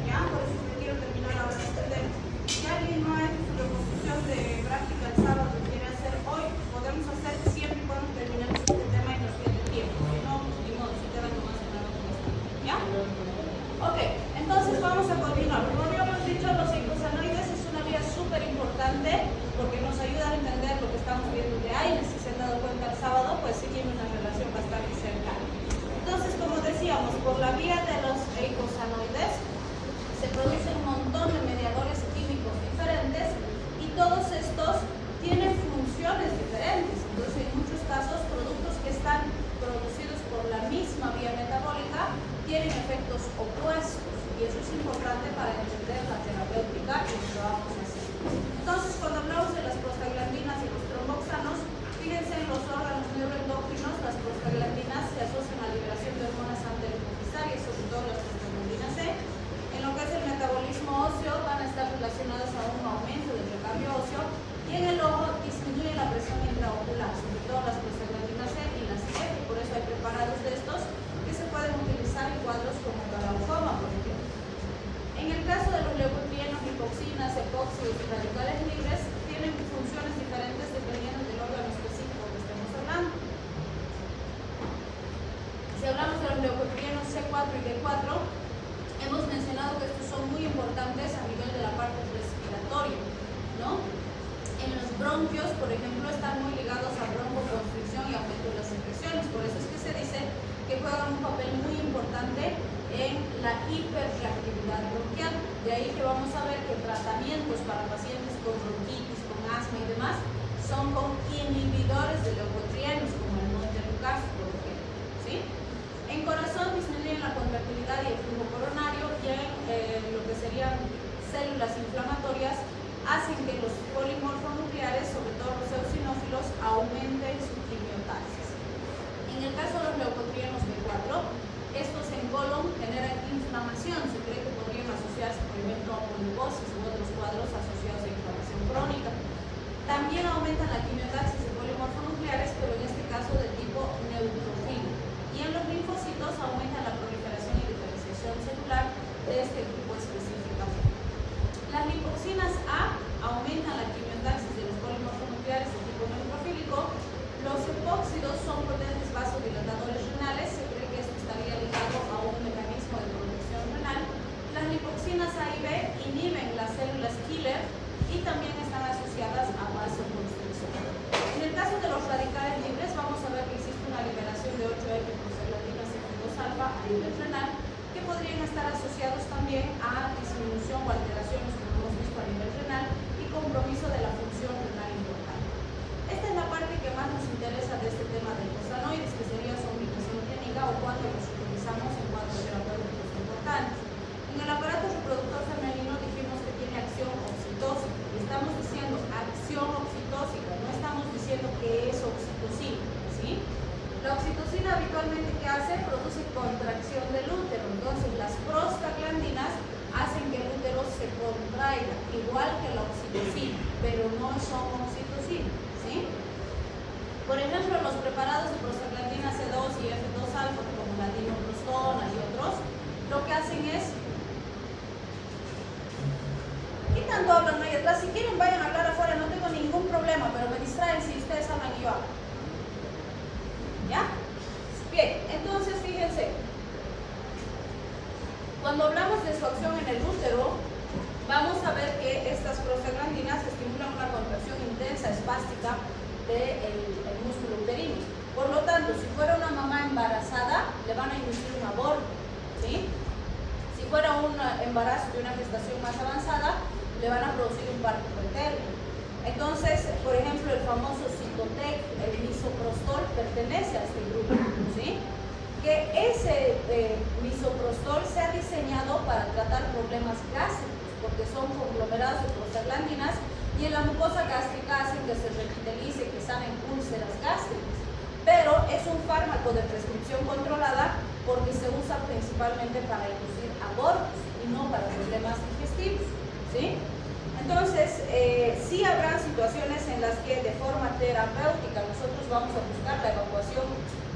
¿Ya? Por eso me quiero terminar ahora de extender. Si alguien no ha hecho su reposición de práctica el sábado y quiere hacer hoy, podemos hacer siempre y cuando terminemos este tema y nos quede tiempo. Si no, ni modo, si queda más en la noche. ¿Ya? Ok, entonces vamos a continuar. Como habíamos dicho, los eicosanoides es una vía súper importante porque nos ayuda a entender lo que estamos viendo de aire. Si se han dado cuenta el sábado, pues sí tiene una relación bastante cercana. Entonces, como decíamos, por la vía de los eicosanoides se producen un montón de mediadores químicos diferentes y todos estos tienen funciones diferentes. Entonces, en muchos casos, productos que están producidos por la misma vía metabólica tienen efectos opuestos y eso es importante para entender la terapéutica y los trabajos así. Entonces, cuando hablamos de las prostaglandinas y los tromboxanos, fíjense en los órganos neuroendocrinos, las prostaglandinas se asocian a la liberación de hormonas antihipositarias, sobre todo las prostaglandinas C. En lo que es el metabolismo óseo van a estar relacionadas a un aumento del recambio óseo y en el ojo disminuye la presión intraocular, sobre todo las prostaglandinas C y las IF, y por eso hay preparados de estos que se pueden utilizar en cuadros como glaucoma, por ejemplo. En el caso de los leucotrienos, lipoxinas, epóxidos y radicales libres, tienen funciones diferentes dependiendo del órgano específico que estemos hablando. Si hablamos de los leucotrienos C4 y D4, hemos mencionado que estos son muy importantes a nivel de la parte respiratoria, ¿no? En los bronquios, por ejemplo, están muy ligados a broncoconstricción y aumento de las secreciones. Por eso es que se dice que juegan un papel muy importante en la hiperreactividad bronquial. De ahí que vamos a ver que tratamientos para pacientes con bronquitis, con asma y demás, son con inhibidores de leucotrienos, como el montelukast, por ejemplo, ¿sí? En corazón disminuyen la contractilidad y el flujo coronario, y en lo que serían células inflamatorias hacen que los polimorfonucleares, sobre todo los eosinófilos, aumenten su quimiotaxis. En el caso de los leucotrienos B4, estos en colon generan inflamación. Se cree que podrían asociarse, por ejemplo, a poliposis u otros cuadros asociados a inflamación crónica. También aumentan la quimiotaxis de polimorfonucleares, pero en este caso de tipo neutrofilo. Y en los linfocitos aumentan la proliferación y diferenciación celular de este grupo específicamente. Las lipoxinas A aumentan la quimiotaxis de los polimorfonucleares de tipo neutrofílico. Los epóxidos son potentes vasodilatadores renales. Se cree que esto estaría ligado a un mecanismo de protección renal. Las lipoxinas A y B inhiben las células killer y también están asociadas a vasoconstricción. En el caso de los radicales libres, vamos a ver que existe una liberación de 8F prostaglandinas F2-alfa a nivel renal, que podrían estar asociados también a disminución o alteraciones, como hemos visto, a nivel renal y compromiso de la función renal importante. Esta es la parte que más nos interesa de este tema de eicosanoides, que sería su aplicación clínica o cuando los utilizamos en cuadros terapéuticos importantes. En el aparato reproductor femenino dijimos que tiene acción oxitósica, y estamos diciendo acción oxitósica, no estamos diciendo que es oxitocina, ¿sí? La oxitocina habitualmente, ¿qué hace? Produce contracción del útero. Entonces las prostaglandinas hacen que el útero se contraiga, igual que la oxitocina, pero no son oxitocina, ¿sí? Por ejemplo, los preparados de prostaglandina C2 y F2-alfa, como la dinoprostona y otros, lo que hacen es... ¿Qué tanto hablan ahí atrás? Si quieren vayan a hablar afuera, no tengo ningún problema, pero me distraen si ustedes hablan y yo hablo. ¿Ya? Bien, entonces fíjense, cuando hablamos de su acción en el útero, vamos a ver que estas prostaglandinas estimulan una contracción intensa, espástica del músculo uterino. Por lo tanto, si fuera una mamá embarazada, le van a inducir un aborto, ¿sí? Si fuera un embarazo de una gestación más avanzada, le van a producir un parto pretérmino. Entonces, por ejemplo, el famoso Citotec, el misoprostol, pertenece a este grupo, ¿sí? Que ese misoprostol se ha diseñado para tratar problemas gástricos, porque son conglomerados de prostaglandinas y en la mucosa gástrica hacen que se revitalice, que sanen úlceras gástricas. Pero es un fármaco de prescripción controlada porque se usa principalmente para inducir abortos y no para problemas digestivos, ¿sí? Entonces, sí habrá situaciones en las que de forma terapéutica nosotros vamos a buscar la evacuación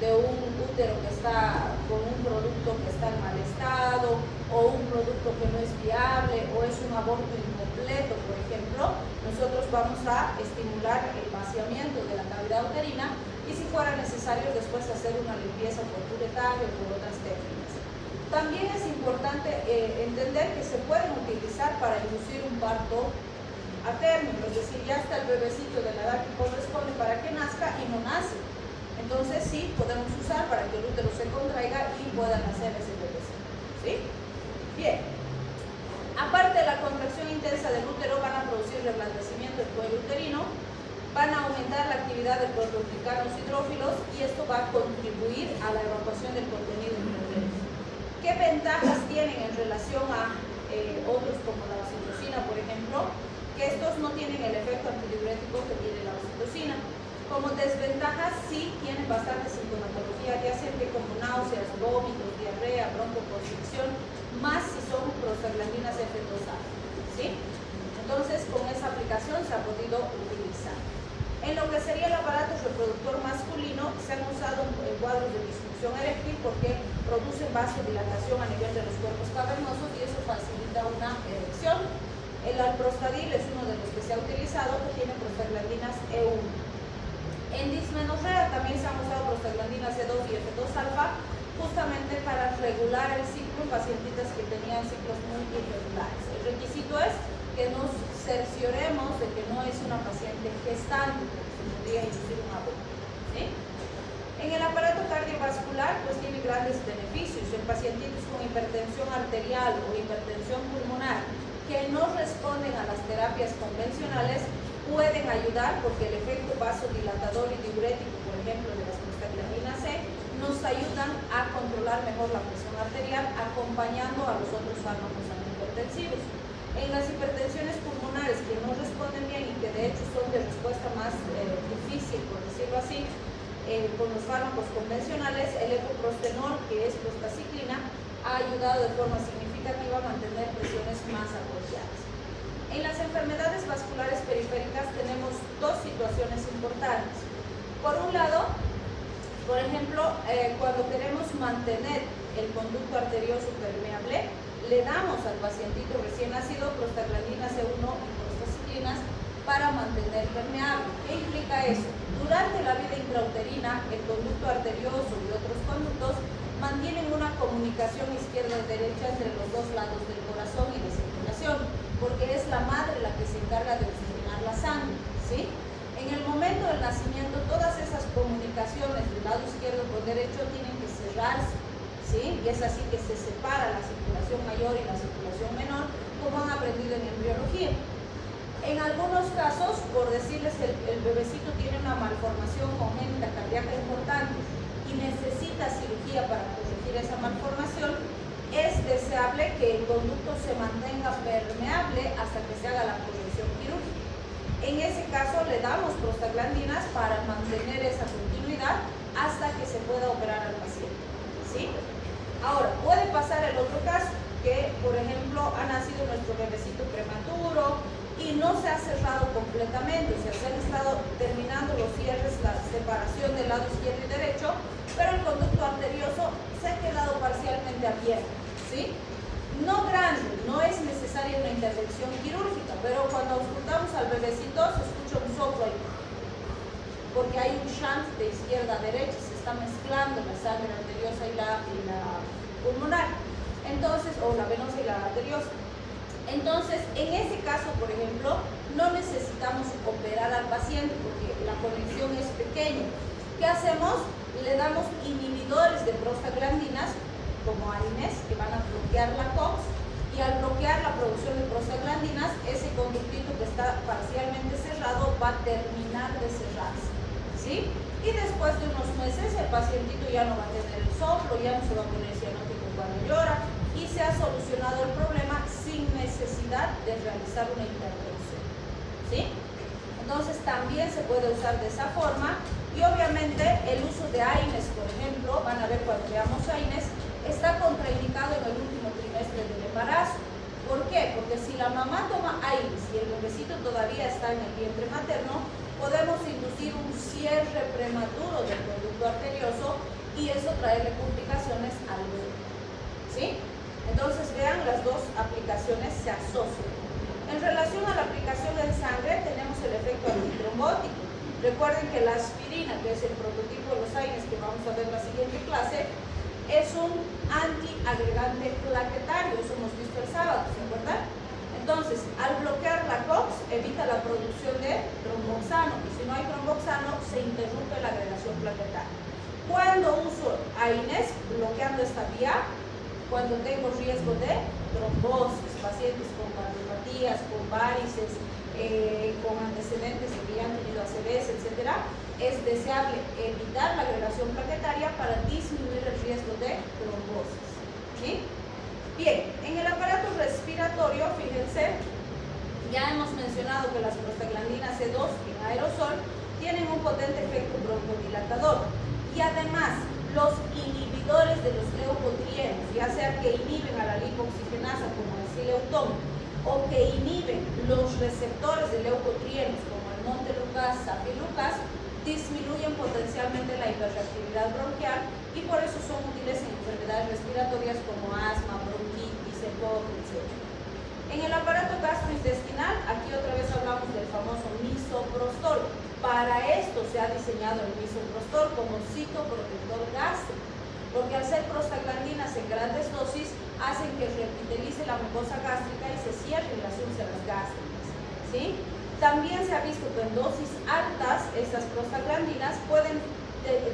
de un útero que está con un producto que está en mal estado, o un producto que no es viable, o es un aborto incompleto, por ejemplo, nosotros vamos a estimular el vaciamiento de la cavidad uterina y si fuera necesario después hacer una limpieza por curetaje o por otras técnicas. También es importante entender que se pueden utilizar para inducir un parto a término, es decir, ya está el bebecito de la edad que corresponde para que nazca y no nace. Entonces sí, podemos usar para que el útero se contraiga y pueda nacer ese bebecito. ¿Sí? Bien. Aparte de la contracción intensa del útero, van a producir reblandecimiento del cuello uterino, van a aumentar la actividad de proteoglicanos hidrófilos y esto va a contribuir a la evacuación del contenido intrautero. ¿Qué ventajas tienen en relación a otros como la oxitocina, por ejemplo? Que estos no tienen el efecto antidiurético que tiene la oxitocina. Como desventajas sí tienen bastante sintomatología adyacente como náuseas, vómitos, diarrea, broncoconstricción, más si son prostaglandinas F2A. ¿Sí? Entonces con esa aplicación se ha podido utilizar. En lo que sería el aparato reproductor masculino se han usado en cuadros de disfunción eréctil porque producen vasodilatación a nivel de los cuerpos cavernosos y eso facilita una erección. El alprostadil es uno de los que se ha utilizado que tiene prostaglandinas E1. En dismenorrea también se han usado prostaglandinas E2 y F2-alfa justamente para regular el ciclo en pacientitas que tenían ciclos muy irregulares. El requisito es que nos cercioremos de que no es una paciente gestante, porque se podría inducir un aborto. ¿Sí? En el aparato cardiovascular pues tiene grandes beneficios. En pacientitos con hipertensión arterial o hipertensión pulmonar que no responden a las terapias convencionales pueden ayudar porque el efecto vasodilatador y diurético, por ejemplo, de las prostaglandinas C, nos ayudan a controlar mejor la presión arterial acompañando a los otros fármacos antihipertensivos. En las hipertensiones pulmonares que no responden bien y que de hecho son de respuesta más difícil, por decirlo así, con los fármacos convencionales, el epoprostenol, que es prostaciclina, ha ayudado de forma significativa a mantener presiones más apropiadas. En las enfermedades vasculares periféricas tenemos dos situaciones importantes. Por un lado, por ejemplo, cuando queremos mantener el conducto arterioso permeable, le damos al pacientito recién nacido prostaglandinas E1 y prostaciclinas para mantener permeable. ¿Qué implica eso? Durante la vida intrauterina, el conducto arterioso y otros conductos mantienen una comunicación izquierda-derecha entre los dos lados del corazón y de circulación, porque es la madre la que se encarga de oxigenar la sangre. ¿Sí? En el momento del nacimiento, todas esas comunicaciones del lado izquierdo con derecho tienen que cerrarse. ¿Sí? Y es así que se separa la circulación mayor y la circulación menor, como han aprendido en embriología. En algunos casos, por decirles, el bebecito tiene una malformación congénita cardíaca importante y necesita cirugía para corregir esa malformación, es deseable que el conducto se mantenga permeable hasta que se haga la corrección quirúrgica. En ese caso le damos prostaglandinas para mantener esa continuidad hasta que se pueda operar al paciente. ¿Sí? Ahora, puede pasar el otro caso, que por ejemplo ha nacido nuestro bebecito prematuro y no se ha cerrado completamente, o sea, se han estado terminando los cierres, la separación del lado izquierdo y derecho, pero el conducto arterioso se ha quedado parcialmente abierto. ¿Sí? No grande, no es necesaria una intervención quirúrgica, pero cuando auscultamos al bebecito se escucha un soplo ahí, porque hay un shunt de izquierda a derecha, se está mezclando la sangre arteriosa y la pulmonar, entonces, o la venosa y la arteriosa. Entonces, en ese caso, por ejemplo, no necesitamos operar al paciente porque la conexión es pequeña. ¿Qué hacemos? Le damos inhibidores de prostaglandinas, como ARINES, que van a bloquear la COX, y al bloquear la producción de prostaglandinas, ese conductito que está parcialmente cerrado va a terminar de cerrarse. ¿Sí? Y después de unos meses, el pacientito ya no va a tener el soplo, ya no se va a poner cianótico cuando llora, y se ha solucionado el problema sin necesidad de realizar una intervención. ¿Sí? Entonces también se puede usar de esa forma y obviamente el uso de AINES, por ejemplo, van a ver cuando veamos AINES, está contraindicado en el último trimestre del embarazo. ¿Por qué? Porque si la mamá toma AINES y el bebecito todavía está en el vientre materno, podemos inducir un cierre prematuro del conducto arterioso y eso traerle complicaciones al bebé, ¿sí? Entonces vean, las dos aplicaciones se asocian. En relación a la aplicación en sangre tenemos el efecto antitrombótico. Recuerden que la aspirina, que es el prototipo de los AINES que vamos a ver en la siguiente clase, es un antiagregante plaquetario, eso hemos visto el sábado, ¿se acuerdan? Entonces, al bloquear la COX, evita la producción de tromboxano, y si no hay tromboxano, se interrumpe la agregación plaquetaria. Cuando uso AINES, bloqueando esta vía, cuando tengo riesgo de trombosis, pacientes con cardiopatías, con varices, con antecedentes de que ya han tenido ACVs, etc., es deseable evitar la agregación plaquetaria para disminuir el riesgo de trombosis, ¿sí? Bien, en el aparato respiratorio, fíjense, ya hemos mencionado que las prostaglandinas C2 en aerosol tienen un potente efecto broncodilatador y además los inhibidores de los leucotrienos, ya sea que inhiben a la lipoxigenasa como el sileutón o que inhiben los receptores de leucotrienos como el montelukast, safilukast, disminuyen potencialmente la hiperreactividad bronquial y por eso son útiles en enfermedades respiratorias como asma, bronquitis, EPOC, etc. En el aparato gastrointestinal, aquí otra vez hablamos del famoso misoprostol. Para esto se ha diseñado el misoprostol como citoprotector gástrico, porque al ser prostaglandinas en grandes dosis hacen que revitalice la mucosa gástrica y se cierren las úlceras gástricas, ¿sí? También se ha visto que en dosis altas estas prostaglandinas pueden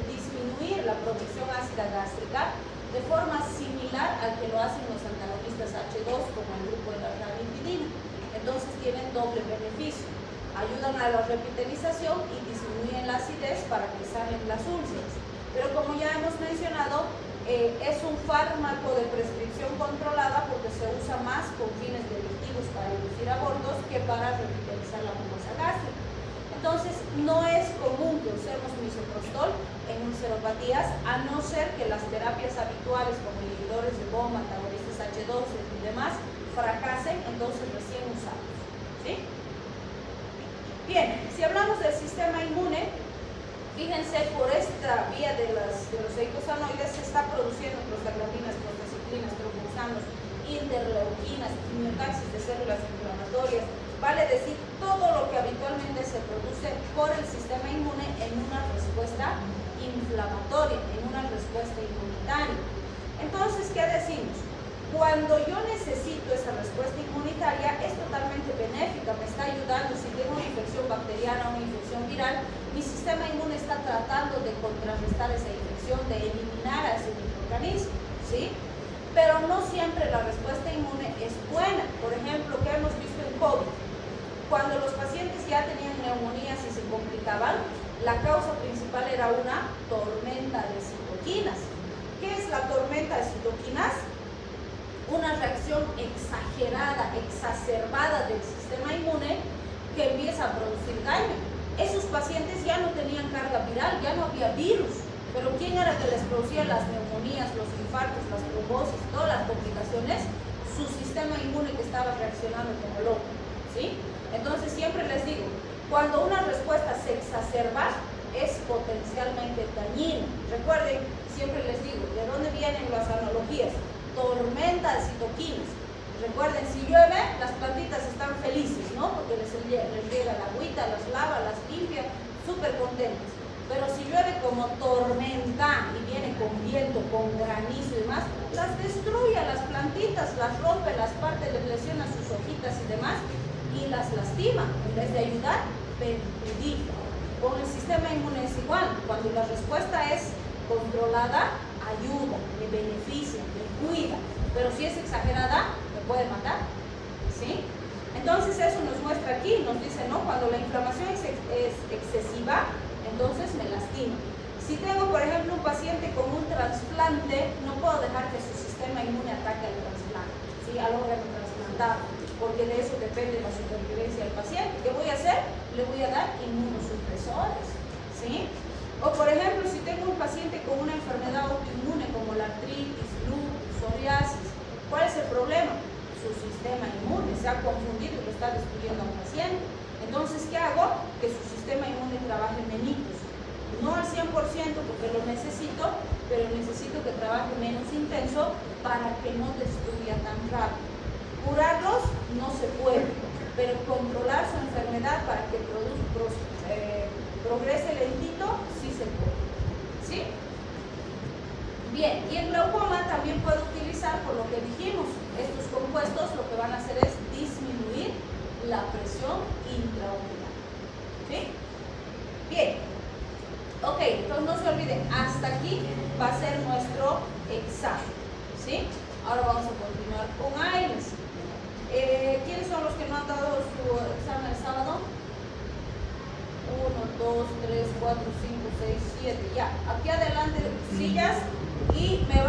disminuir la producción ácida gástrica de forma similar al que lo hacen los antagonistas H2 como el grupo de la ranitidina. Entonces tienen doble beneficio. Ayudan a la revitalización y disminuyen la acidez para que sanen las úlceras. Pero como ya hemos mencionado, es un fármaco de prescripción controlada porque se usa más con fines delictivos para inducir abortos que para revitalizar la mucosa gástrica. Entonces, no es común que usemos misoprostol en ulceropatías, a no ser que las terapias habituales como inhibidores de bomba, antagonistas H2 y demás fracasen, entonces recién usados, ¿sí? Bien, si hablamos del sistema inmune, fíjense, por esta vía de los eicosanoides se está produciendo prostaglandinas, prostaciclinas, tromboxanos, interleuquinas, quimiotaxis de células inflamatorias, vale decir, todo lo que habitualmente se produce por el sistema inmune en una respuesta inflamatoria, en una respuesta inmunitaria. Entonces, ¿qué decimos? Cuando yo necesito esa respuesta inmunitaria, es totalmente benéfica, me está ayudando. Si tengo una infección bacteriana o una infección viral, mi sistema inmune está tratando de contrarrestar esa infección, de eliminar a ese microorganismo, ¿sí? Pero no siempre la respuesta inmune es buena. Por ejemplo, ¿qué hemos visto en COVID? Cuando los pacientes ya tenían neumonías y se complicaban, la causa principal era una tormenta de citoquinas. ¿Qué es la tormenta de citoquinas? Una reacción exagerada, exacerbada del sistema inmune que empieza a producir daño. Esos pacientes ya no tenían carga viral, ya no había virus, pero ¿quién era que les producía las neumonías, los infartos, las trombosis, todas las complicaciones? Su sistema inmune que estaba reaccionando como loco, ¿sí? Entonces siempre les digo, cuando una respuesta se exacerba, es potencialmente dañina. Recuerden, siempre les digo, ¿de dónde vienen las analogías? Tormenta de citoquinas. Recuerden, si llueve, las plantitas están felices, ¿no? Porque les riega la agüita, las lava, las limpia, súper contentas. Pero si llueve como tormenta y viene con viento, con granizo y demás, las destruye a las plantitas, las rompe, las parte, les lesiona sus hojitas y demás y las lastima. En vez de ayudar, perjudica. Con el sistema inmune es igual. Cuando la respuesta es controlada, ayuda, me beneficia, me cuida, pero si es exagerada, me puede matar, ¿sí? Entonces eso nos muestra aquí, nos dice, ¿no? Cuando la inflamación es excesiva, entonces me lastima. Si tengo, por ejemplo, un paciente con un trasplante, no puedo dejar que su sistema inmune ataque al trasplante, ¿sí? Al órgano trasplantado, porque de eso depende la supervivencia del paciente. ¿Qué voy a hacer? Le voy a dar inmunosupresores, ¿sí? O por ejemplo, si tengo un paciente con una enfermedad autoinmune como la artritis, lupus, psoriasis, ¿cuál es el problema? Su sistema inmune se ha confundido y lo está destruyendo a un paciente. Entonces, ¿qué hago? Que su sistema inmune trabaje menitos. No al 100% porque lo necesito, pero necesito que trabaje menos intenso para que no destruya tan rápido. Curarlos no se puede, pero controlar su enfermedad para que progrese lentito, sí se puede. ¿Sí? Bien, y el glaucoma también puede utilizar, por lo que dijimos, estos compuestos lo que van a hacer es disminuir la presión intraocular. ¿Sí? Bien. Ok, entonces no se olviden, hasta aquí va a ser nuestro examen. ¿Sí? Ahora vamos a continuar con AINES. ¿Quiénes son los que no han dado su examen el sábado? 1, 2, 3, 4, 5, 6, 7. Ya, aquí adelante sillas y me